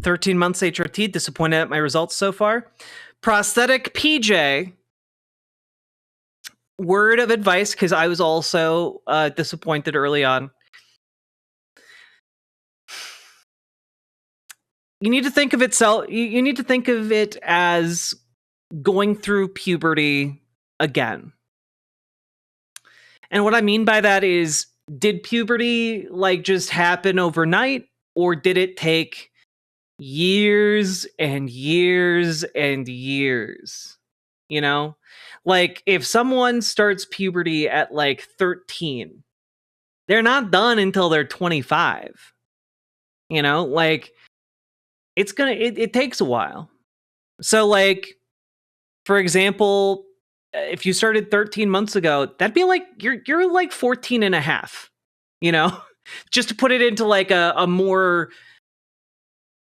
13 months HRT, disappointed at my results so far. Prosthetic PJ, word of advice, because I was also disappointed early on. You need to think of you need to think of it as going through puberty again. And what I mean by that is, did puberty like just happen overnight, or did it take years and years and years? You know, like if someone starts puberty at like 13, they're not done until they're 25. You know, like it takes a while. So like, for example, if you started 13 months ago, that'd be like you're like 14 and a half, you know, just to put it into like a more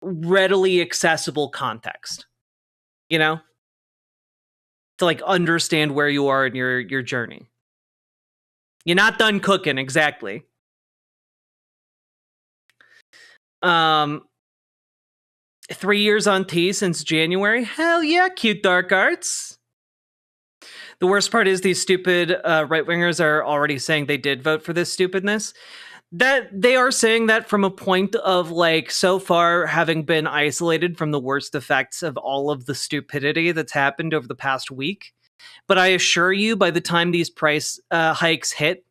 readily accessible context, you know, to like understand where you are in your journey. You're not done cooking, exactly. 3 years on T since January. Hell yeah, cute dark arts. The worst part is these stupid right-wingers are already saying they did vote for this stupidness. That they are saying that from a point of like, so far having been isolated from the worst effects of all of the stupidity that's happened over the past week. But I assure you, by the time these price hikes hit,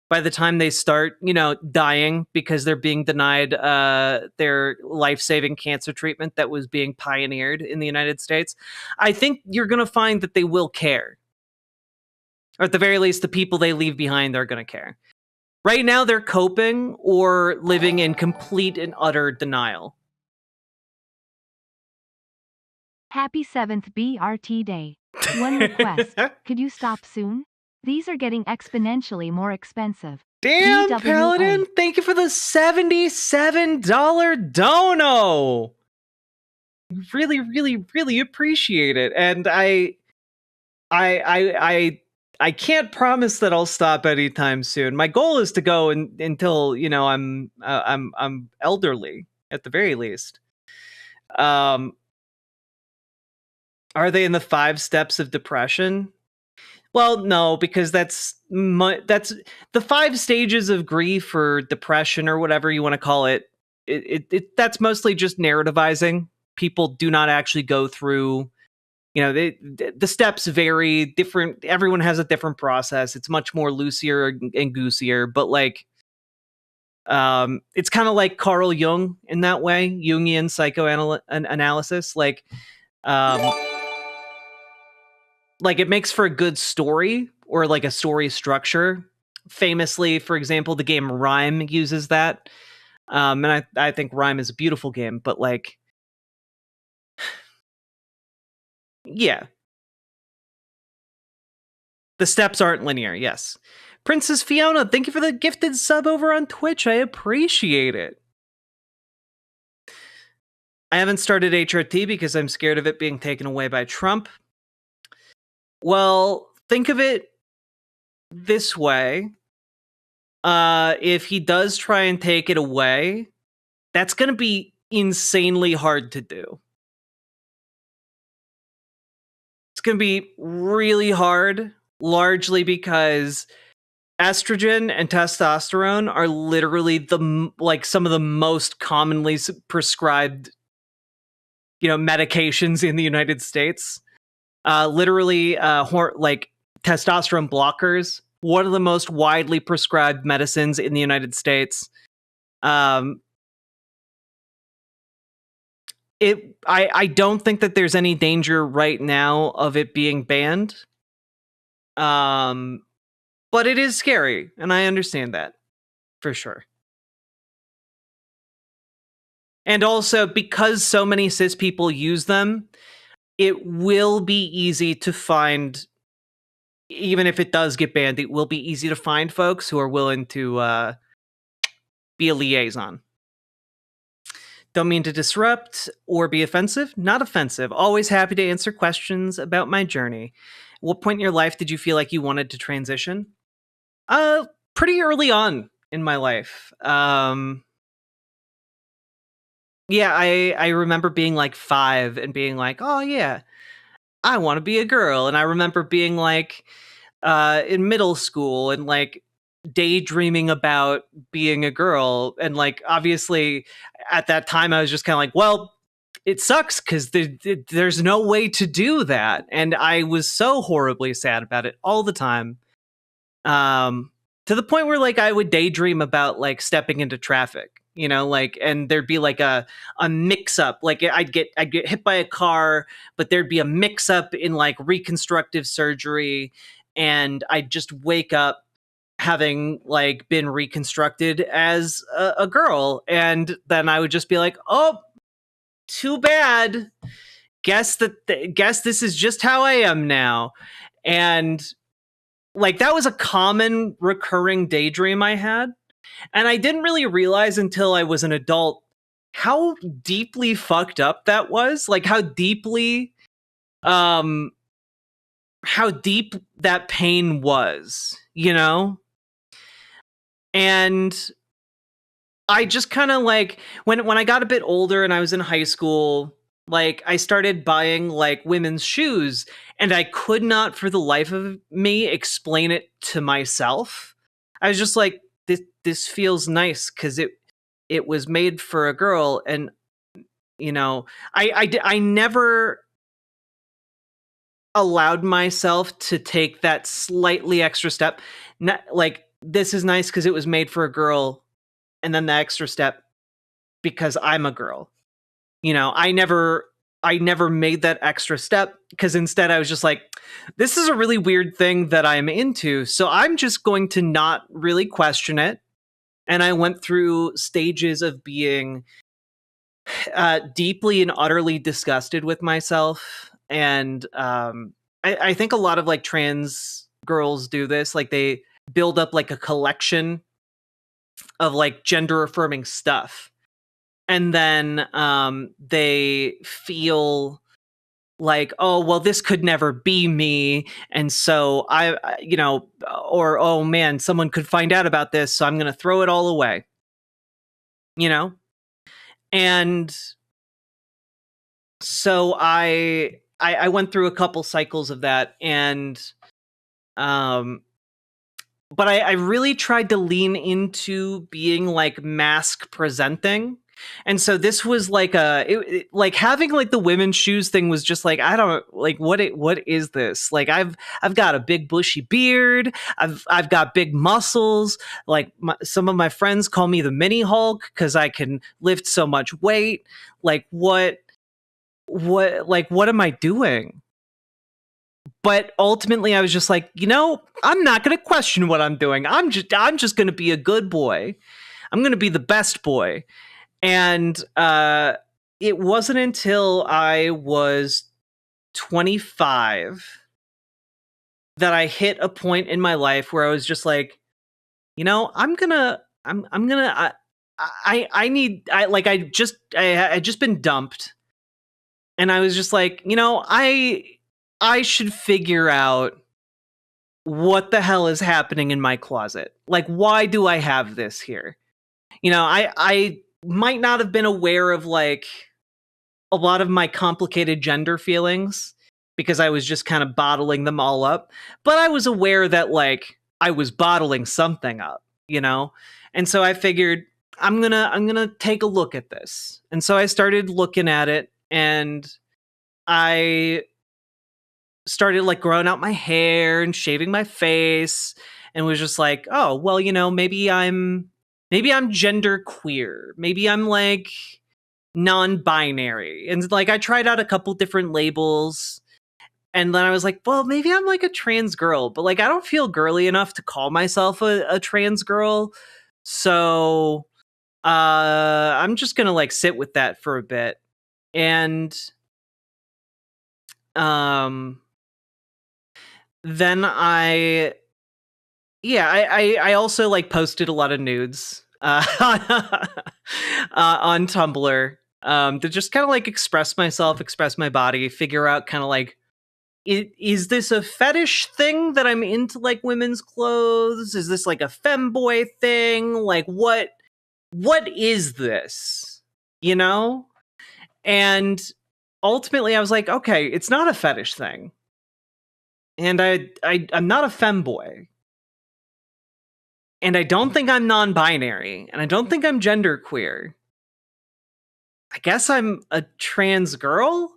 by the time they start, you know, dying because they're being denied their life-saving cancer treatment that was being pioneered in the United States, I think you're going to find that they will care. Or at the very least, the people they leave behind are going to care. Right now, they're coping or living in complete and utter denial. Happy 7th BRT Day. One request. Could you stop soon? These are getting exponentially more expensive. Damn, DWA. Paladin, thank you for the $77 dono. Really, really, really appreciate it. And I can't promise that I'll stop anytime soon. My goal is to go until, you know, I'm elderly at the very least. Are they in the 5 steps of depression? Well, no, because that's the 5 stages of grief or depression or whatever you want to call it. That's mostly just narrativizing. People do not actually go through. You know, the steps vary. Different. Everyone has a different process. It's much more loosier and goosier, but like, it's kind of like Carl Jung in that way, Jungian psychoanalysis. Like it makes for a good story or like a story structure. Famously, for example, the game Rime uses that. And I think Rime is a beautiful game, but like, yeah. The steps aren't linear, yes. Princess Fiona, thank you for the gifted sub over on Twitch. I appreciate it. I haven't started HRT because I'm scared of it being taken away by Trump. Well, think of it this way. If he does try and take it away, that's going to be insanely hard to do. It's going to be really hard, largely because estrogen and testosterone are literally some of the most commonly prescribed, you know, medications in the United States. Literally, like testosterone blockers, one of the most widely prescribed medicines in the United States. I don't think that there's any danger right now of it being banned. But it is scary, and I understand that for sure. And also, because so many cis people use them, it will be easy to find, even if it does get banned, it will be easy to find folks who are willing to be a liaison. Don't mean to disrupt or be offensive. Not offensive. Always happy to answer questions about my journey. What point in your life did you feel like you wanted to transition? Pretty early on in my life. Yeah, I remember being like 5 and being like, "Oh yeah, I want to be a girl." And I remember being like in middle school and like daydreaming about being a girl, and like obviously at that time I was just kind of like, well, it sucks because there's no way to do that, and I was so horribly sad about it all the time, um to the point where like I would daydream about like stepping into traffic, you know, like, and there'd be like a mix up, like I'd get hit by a car, but there'd be a mix up in like reconstructive surgery, and I'd just wake up having like been reconstructed as a girl, and then I would just be like, oh, too bad, guess this is just how I am now. And like that was a common recurring daydream I had, and I didn't really realize until I was an adult how deeply fucked up that was, like um how deep that pain was, you know? And I just kind of like when I got a bit older and I was in high school, like I started buying like women's shoes, and I could not for the life of me explain it to myself. I was just like, this feels nice cuz it was made for a girl. And you know, I never allowed myself to take that slightly extra step. Not, like, this is nice cuz it was made for a girl, and then the extra step because I'm a girl. You know, I never made that extra step, because instead I was just like, this is a really weird thing that I'm into, so I'm just going to not really question it. And I went through stages of being deeply and utterly disgusted with myself. And I think a lot of like trans girls do this. Like they build up like a collection of like gender affirming stuff, and then they feel like, oh well, this could never be me, and so you know, or oh man, someone could find out about this, so I'm gonna throw it all away, you know. And so I went through a couple cycles of that, and um but I really tried to lean into being like mask presenting. And so this was like like having like the women's shoes thing was just like, I don't like what is this? Like I've got a big bushy beard. I've got big muscles. Like some of my friends call me the mini Hulk cuz I can lift so much weight. Like what am I doing? But ultimately I was just like, you know, I'm not going to question what I'm doing. I'm just going to be a good boy. I'm going to be the best boy. And it wasn't until I was 25 that I hit a point in my life where I was just like, you know, I'm going to I need I like I just been dumped, and I was just like, you know, I should figure out what the hell is happening in my closet. Like, why do I have this here? You know, I might not have been aware of like a lot of my complicated gender feelings because I was just kind of bottling them all up, but I was aware that like I was bottling something up, you know? And so I figured I'm going to take a look at this. And so I started looking at it, and I started like growing out my hair and shaving my face, and was just like, oh well, you know, maybe I'm gender queer, maybe I'm like non-binary. And like I tried out a couple different labels, and then I was like, well, maybe I'm like a trans girl, but like I don't feel girly enough to call myself a trans girl. So I'm just gonna like sit with that for a bit. And um then I also like posted a lot of nudes on Tumblr, to just kind of like express myself, express my body, figure out kind of like, is this a fetish thing that I'm into like women's clothes? Is this like a femboy thing? Like what is this? you know? And ultimately I was like, okay, it's not a fetish thing. And I'm not a femboy. And I don't think I'm non-binary. And I don't think I'm genderqueer. I guess I'm a trans girl?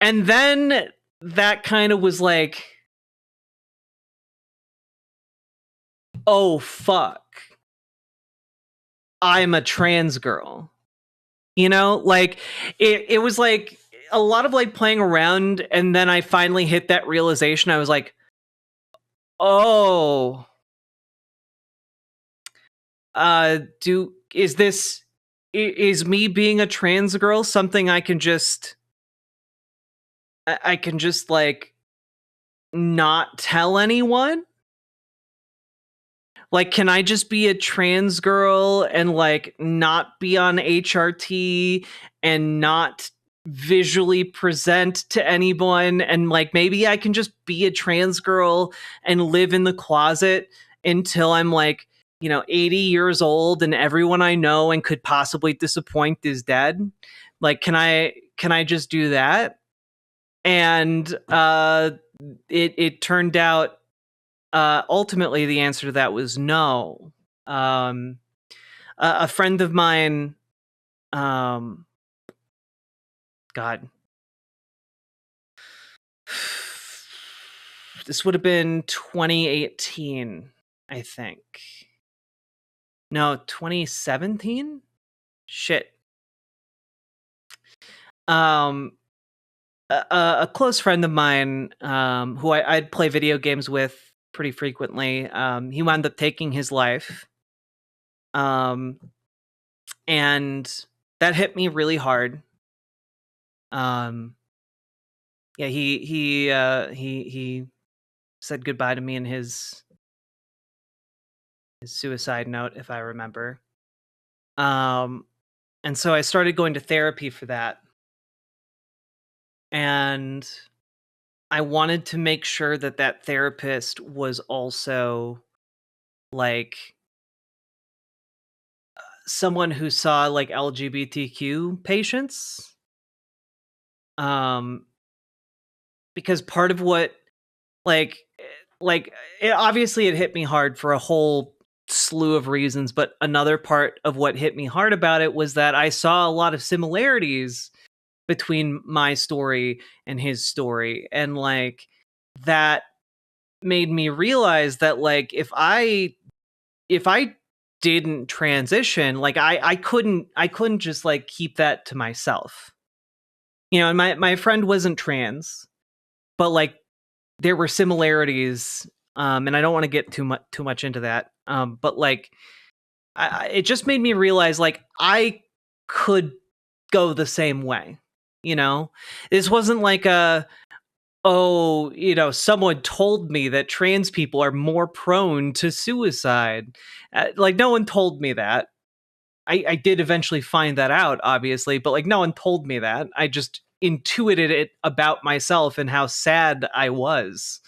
And then that kind of was like, oh fuck. I'm a trans girl. You know, like it was like a lot of like playing around, and then I finally hit that realization. I was like, oh, is me being a trans girl something I can just like not tell anyone? Like, can I just be a trans girl and like not be on HRT and not visually present to anyone? And like, maybe I can just be a trans girl and live in the closet until I'm like, 80 years old and everyone I know and could possibly disappoint is dead. Like, can I just do that? And it turned out ultimately the answer to that was no. A friend of mine, um, God, this would have been 2018, I think. No, 2017? Shit. A close friend of mine, who I'd play video games with pretty frequently, he wound up taking his life. And that hit me really hard. Yeah, he said goodbye to me in his suicide note, if I remember. And so I started going to therapy for that. And I wanted to make sure that that therapist was also like someone who saw like LGBTQ patients. Because part of what like obviously it hit me hard for a whole slew of reasons, but another part of what hit me hard about it was that I saw a lot of similarities between my story and his story, and like that made me realize that like if I didn't transition, like I couldn't just like keep that to myself. And my friend wasn't trans, but like there were similarities, and I don't want to get too much into that, but like it just made me realize like I could go the same way. This wasn't like someone told me that trans people are more prone to suicide. Like no one told me that. I did eventually find that out, obviously, but like no one told me that. I just intuited it about myself and how sad I was,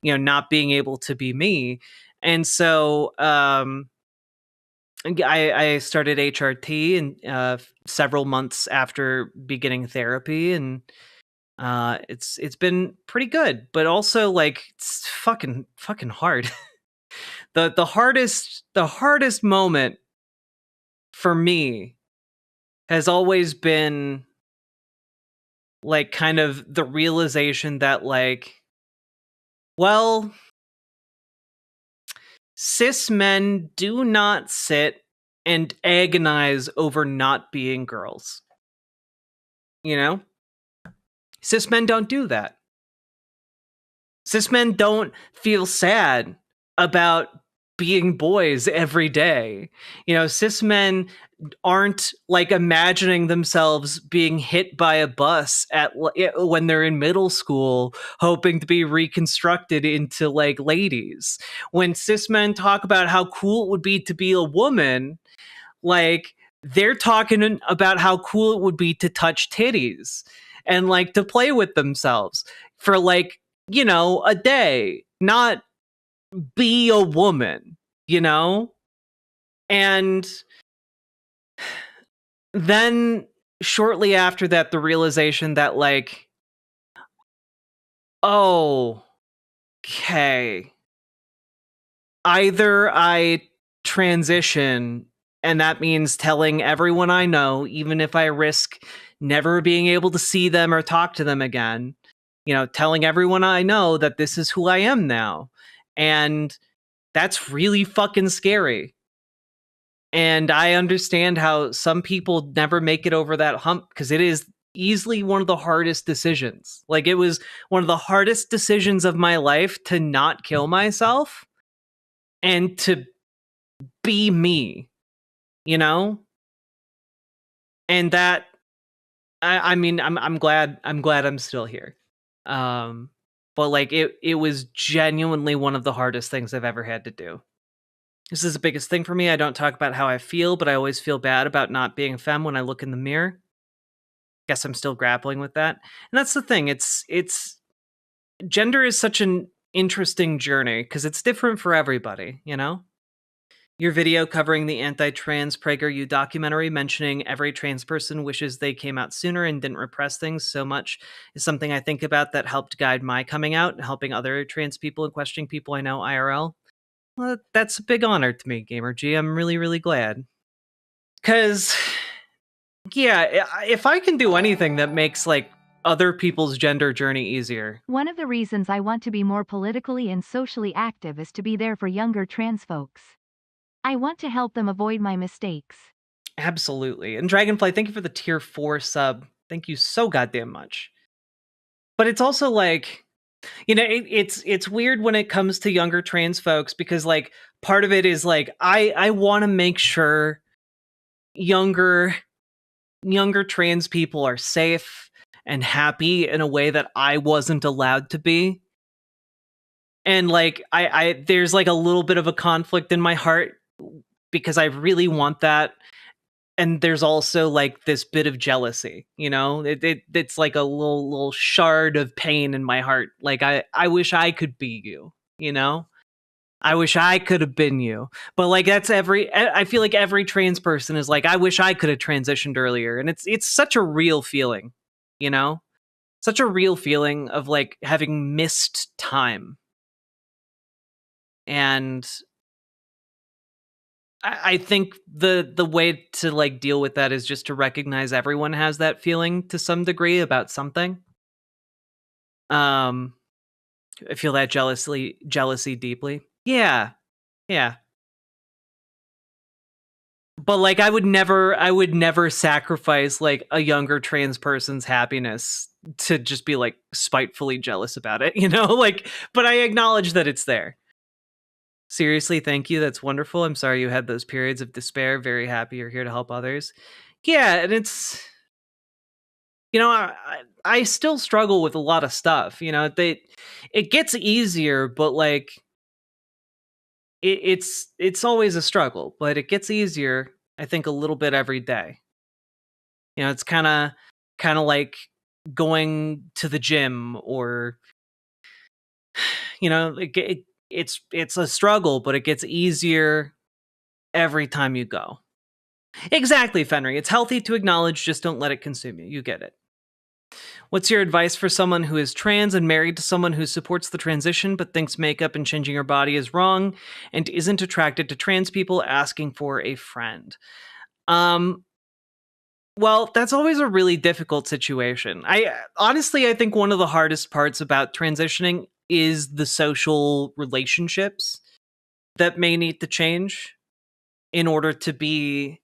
not being able to be me. And so I started HRT and several months after beginning therapy, and it's been pretty good, but also like it's fucking hard. The hardest moment for me has always been like kind of the realization that like, well, cis men do not sit and agonize over not being girls. Cis men don't do that. Cis men don't feel sad about being boys every day. Cis men aren't like imagining themselves being hit by a bus when they're in middle school, hoping to be reconstructed into like ladies. When cis men talk about how cool it would be to be a woman, like they're talking about how cool it would be to touch titties and like to play with themselves for like, a day, not be a woman, and then shortly after that, the realization that like, oh, okay, either I transition and that means telling everyone I know, even if I risk never being able to see them or talk to them again, telling everyone I know that this is who I am now. And that's really fucking scary. And I understand how some people never make it over that hump because it is easily one of the hardest decisions. Like, it was one of the hardest decisions of my life to not kill myself and to be me, you know? And that I mean, I'm glad I'm still here. But like it was genuinely one of the hardest things I've ever had to do. This is the biggest thing for me. I don't talk about how I feel, but I always feel bad about not being a femme when I look in the mirror. Guess I'm still grappling with that. And that's the thing. It's gender is such an interesting journey because it's different for everybody, you know? Your video covering the anti-trans PragerU documentary mentioning every trans person wishes they came out sooner and didn't repress things so much is something I think about that helped guide my coming out and helping other trans people and questioning people I know IRL. Well, that's a big honor to me, Gamer G. I'm really, really glad. Because, yeah, if I can do anything that makes, like, other people's gender journey easier. One of the reasons I want to be more politically and socially active is to be there for younger trans folks. I want to help them avoid my mistakes. Absolutely. And Dragonfly, thank you for the tier 4 sub. Thank you so goddamn much. But it's also like, it's weird when it comes to younger trans folks because, like, part of it is like I want to make sure younger trans people are safe and happy in a way that I wasn't allowed to be. And like I there's like a little bit of a conflict in my heart because I really want that. And there's also like this bit of jealousy, it's like a little shard of pain in my heart. Like I wish I could be you, I wish I could have been you. But like I feel like every trans person is like, I wish I could have transitioned earlier. And it's such a real feeling, such a real feeling of like having missed time. And I think the way to like deal with that is just to recognize everyone has that feeling to some degree about something. I feel that jealousy deeply. Yeah. Yeah. But like I would never sacrifice like a younger trans person's happiness to just be like spitefully jealous about it, Like, but I acknowledge that it's there. Seriously, thank you. That's wonderful. I'm sorry you had those periods of despair. Very happy you're here to help others. Yeah, and it's I still struggle with a lot of stuff. It gets easier, but like it's always a struggle, but it gets easier. I think a little bit every day. It's kind of like going to the gym, or it's a struggle, but it gets easier every time you go. Exactly, Fenry. It's healthy to acknowledge, just don't let it consume you. You get it. What's your advice for someone who is trans and married to someone who supports the transition but thinks makeup and changing her body is wrong and isn't attracted to trans people, asking for a friend? Well, that's always a really difficult situation. I think one of the hardest parts about transitioning is the social relationships that may need to change in order to be,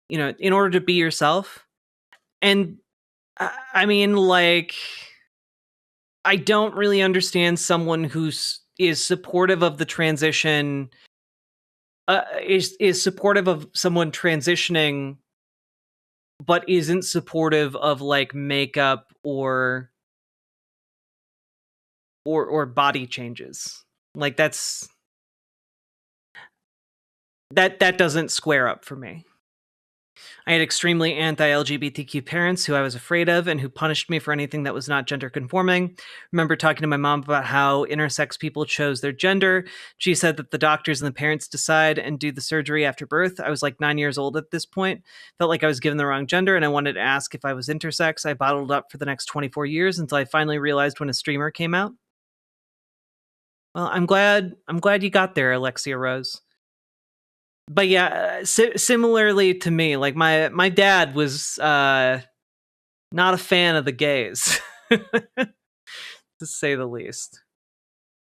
in order to be yourself. And I mean, like, I don't really understand someone who is supportive of the transition, is supportive of someone transitioning, but isn't supportive of like makeup or body changes. Like that doesn't square up for me. I had extremely anti-LGBTQ parents who I was afraid of and who punished me for anything that was not gender conforming. Remember talking to my mom about how intersex people chose their gender. She said that the doctors and the parents decide and do the surgery after birth. I was like 9 years old at this point. Felt like I was given the wrong gender and I wanted to ask if I was intersex. I bottled up for the next 24 years until I finally realized when a streamer came out. Well, I'm glad you got there, Alexia Rose. But yeah, similarly to me, like my dad was not a fan of the gays, to say the least.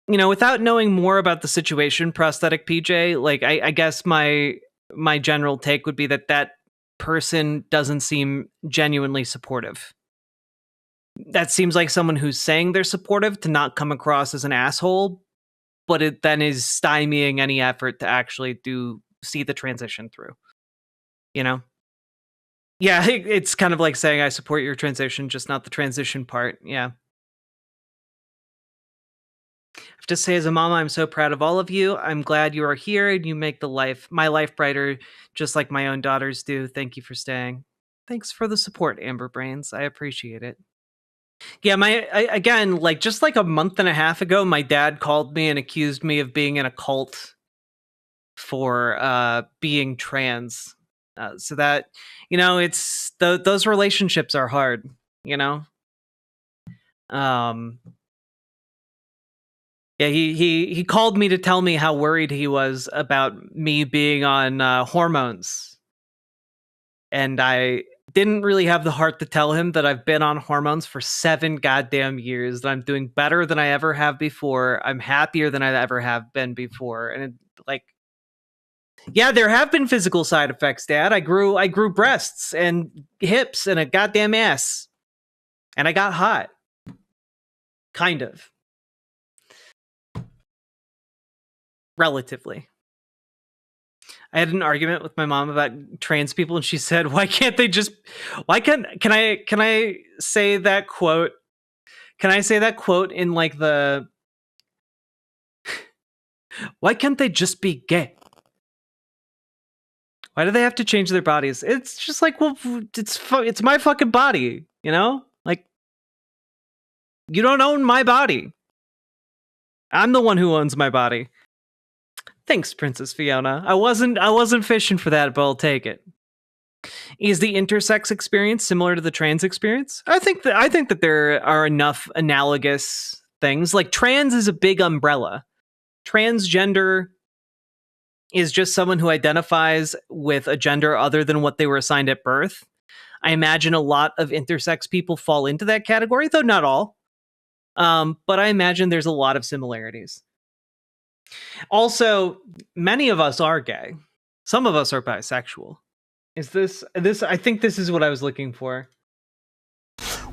You know, without knowing more about the situation, prosthetic PJ, like I guess my general take would be that person doesn't seem genuinely supportive. That seems like someone who's saying they're supportive to not come across as an asshole, but it then is stymieing any effort to actually see the transition through, you know? Yeah, it's kind of like saying I support your transition, just not the transition part. Yeah. I have to say, as a mama, I'm so proud of all of you. I'm glad you are here and you make my life brighter, just like my own daughters do. Thank you for staying. Thanks for the support, Amber Brains. I appreciate it. Yeah, again, like just like a month and a half ago, my dad called me and accused me of being in a cult for being trans. So that, you know, it's those relationships are hard, you know. Yeah, he called me to tell me how worried he was about me being on hormones, and I didn't really have the heart to tell him that I've been on hormones for 7 goddamn years. That I'm doing better than I ever have before. I'm happier than I ever have been before, and like. Yeah, there have been physical side effects, Dad. I grew breasts and hips and a goddamn ass. And I got hot. Kind of. Relatively. I had an argument with my mom about trans people and she said, can I say that quote? Can I say that quote in like why can't they just be gay? Why do they have to change their bodies? It's just like, well, it's my fucking body, you know? Like, you don't own my body. I'm the one who owns my body. Thanks, Princess Fiona. I wasn't fishing for that, but I'll take it. Is the intersex experience similar to the trans experience? I think that there are enough analogous things. Like trans is a big umbrella. Transgender is just someone who identifies with a gender other than what they were assigned at birth. I imagine a lot of intersex people fall into that category, though not all. But I imagine there's a lot of similarities. Also, many of us are gay. Some of us are bisexual. Is this? I think this is what I was looking for.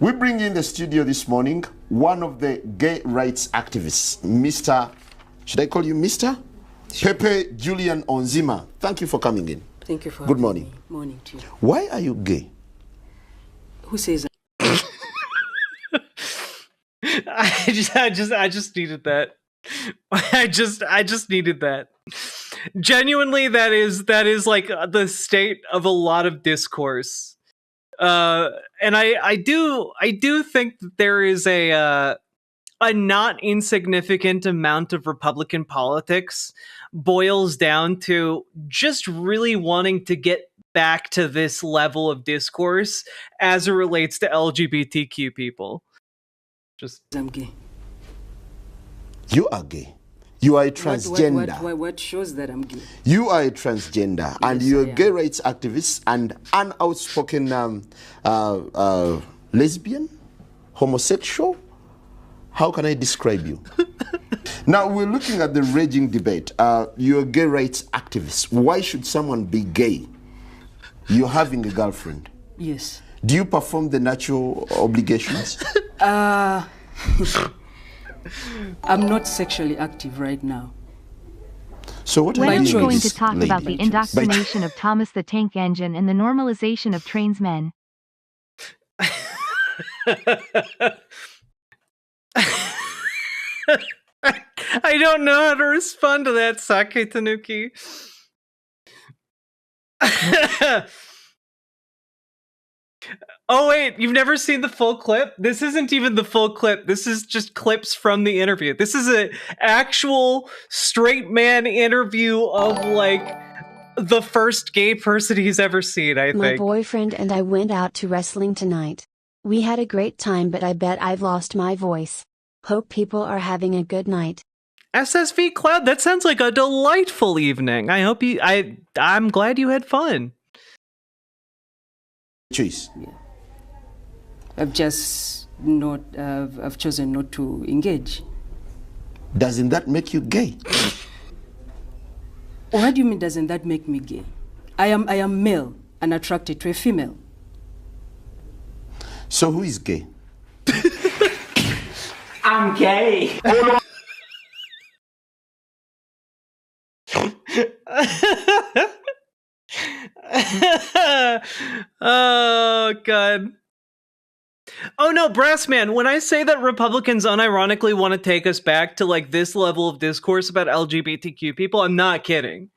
We bring in the studio this morning one of the gay rights activists, Mr. Should I call you Mr? Pepe Julian Onzima. Thank you for coming in. Thank you for Good morning. Me. Morning to you. Why are you gay? Who says that? I just needed that. I just needed that. Genuinely, that is like the state of a lot of discourse. And I do think that there is a not insignificant amount of Republican politics boils down to just really wanting to get back to this level of discourse as it relates to LGBTQ people. Just I'm gay. You are gay. You are a transgender. What shows that I'm gay? You are a transgender, yes, and you're a gay rights activist and an outspoken lesbian, homosexual. How can I describe you? Now, we're looking at the raging debate. You're a gay rights activist. Why should someone be gay? You're having a girlfriend. Yes. Do you perform the natural obligations? I'm not sexually active right now. So what When are are you we doing going with to this talk lady? about the indoctrination of Thomas the Tank Engine and the normalization of trans men? I don't know how to respond to that, Sake Tanuki. Oh wait, you've never seen the full clip? This isn't even the full clip. This is just clips from the interview. This is an actual straight man interview of like the first gay person he's ever seen, I My think. boyfriend and I went out to wrestling tonight. We had a great time, but I bet I've lost my voice. Hope people are having a good night. SSV Cloud, that sounds like a delightful evening. I'm glad you had fun. Choice. I've just not, I've chosen not to engage. Doesn't that make you gay? What do you mean, doesn't that make me gay? I am male and attracted to a female. So who is gay? I'm gay. Oh god. Oh no, Brassman, when I say that Republicans unironically want to take us back to like this level of discourse about LGBTQ people, I'm not kidding.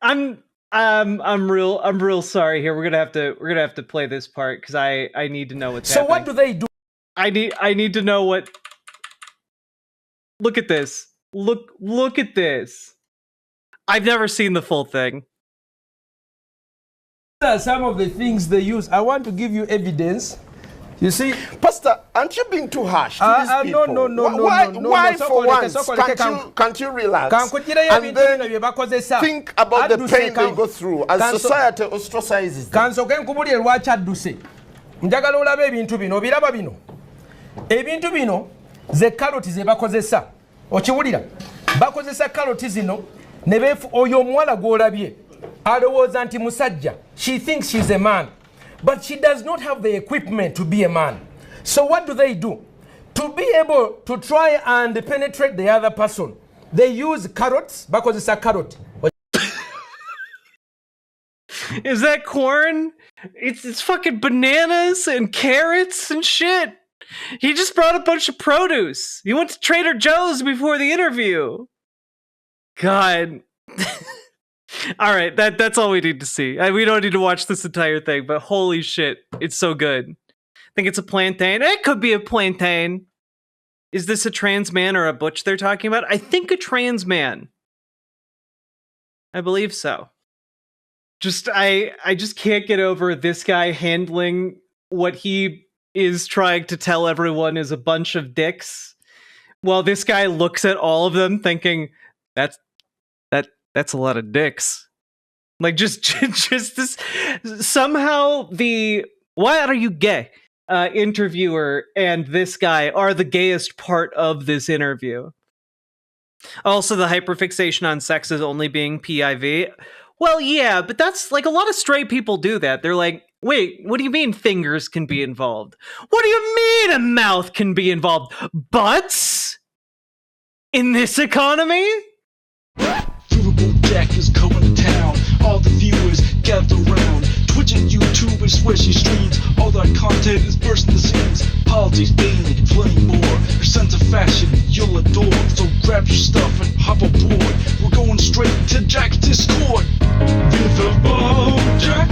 I'm real sorry here. We're gonna have to play this part because I need to know what's happening. So what do they do? I need to know what. Look at this. Look at this. I've never seen the full thing. Some of the things they use. I want to give you evidence. You see, Pastor, aren't you being too harsh to these people? Why for once can't you relax and then think about the pain they go through as society ostracizes them? kansoke nkubulire lwaki adduse njagala olabe ebintu bino obiraba bino ebintu bino ze karoti ze bakozesa okiwulira bakozesa karoti zino ne beefu oyo omuwala gw'olabye alowooza nti musajja, she thinks she's a man, but she does not have the equipment to be a man. So what do? To be able to try and penetrate the other person, they use carrots because it's a carrot. Is that corn? It's fucking bananas and carrots and shit. He just brought a bunch of produce. He went to Trader Joe's before the interview. God. All right, that's all we need to see. We don't need to watch this entire thing, but holy shit, it's so good. I think it's a plantain. It could be a plantain. Is this a trans man or a butch they're talking about? I think a trans man. I believe so. I just can't get over this guy handling what he is trying to tell everyone is a bunch of dicks, while this guy looks at all of them thinking, that's a lot of dicks. Like just this somehow the why are you gay interviewer and this guy are the gayest part of this interview. Also, the hyperfixation on sex is only being PIV. Well, yeah, but that's like a lot of straight people do that. They're like, wait, what do you mean fingers can be involved? What do you mean a mouth can be involved? Butts? In this economy? Riverboat Jack is coming to town. All the viewers gather round. Twitch and YouTube and swishy streams. All that content is bursting the seams. Politics, being and plenty more. Your sense of fashion you'll adore. So grab your stuff and hop aboard. We're going straight to Jack's Discord. Riverboat Jack.